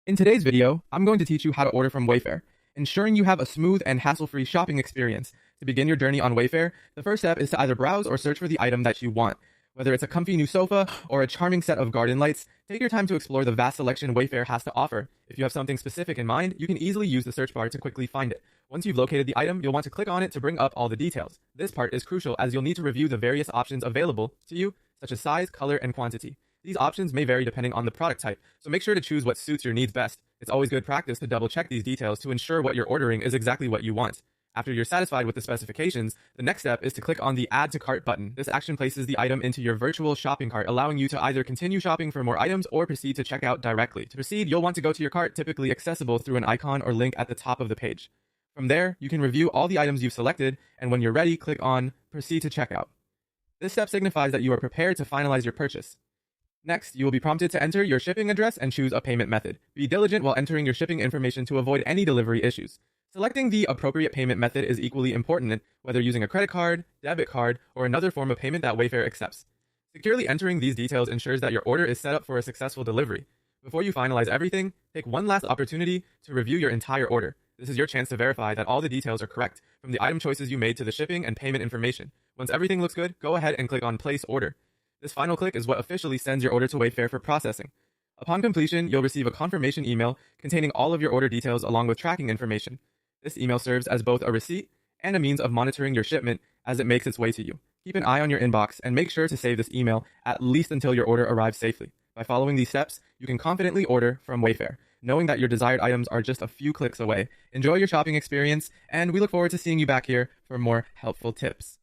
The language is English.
In today's video, I'm going to teach you how to order from Wayfair, ensuring you have a smooth and hassle-free shopping experience. To begin your journey on Wayfair, the first step is to either browse or search for the item that you want. Whether it's a comfy new sofa or a charming set of garden lights, take your time to explore the vast selection Wayfair has to offer. If you have something specific in mind, you can easily use the search bar to quickly find it. Once you've located the item, you'll want to click on it to bring up all the details. This part is crucial as you'll need to review the various options available to you, such as size, color, and quantity. These options may vary depending on the product type, so make sure to choose what suits your needs best. It's always good practice to double check these details to ensure what you're ordering is exactly what you want. After you're satisfied with the specifications, the next step is to click on the Add to Cart button. This action places the item into your virtual shopping cart, allowing you to either continue shopping for more items or proceed to checkout directly. To proceed, you'll want to go to your cart, typically accessible through an icon or link at the top of the page. From there, you can review all the items you've selected, and when you're ready, click on Proceed to Checkout. This step signifies that you are prepared to finalize your purchase. Next, you will be prompted to enter your shipping address and choose a payment method. Be diligent while entering your shipping information to avoid any delivery issues. Selecting the appropriate payment method is equally important, whether using a credit card, debit card, or another form of payment that Wayfair accepts. Securely entering these details ensures that your order is set up for a successful delivery. Before you finalize everything, take one last opportunity to review your entire order. This is your chance to verify that all the details are correct, from the item choices you made to the shipping and payment information. Once everything looks good, go ahead and click on Place Order. This final click is what officially sends your order to Wayfair for processing. Upon completion, you'll receive a confirmation email containing all of your order details along with tracking information. This email serves as both a receipt and a means of monitoring your shipment as it makes its way to you. Keep an eye on your inbox and make sure to save this email at least until your order arrives safely. By following these steps, you can confidently order from Wayfair, knowing that your desired items are just a few clicks away. Enjoy your shopping experience, and we look forward to seeing you back here for more helpful tips.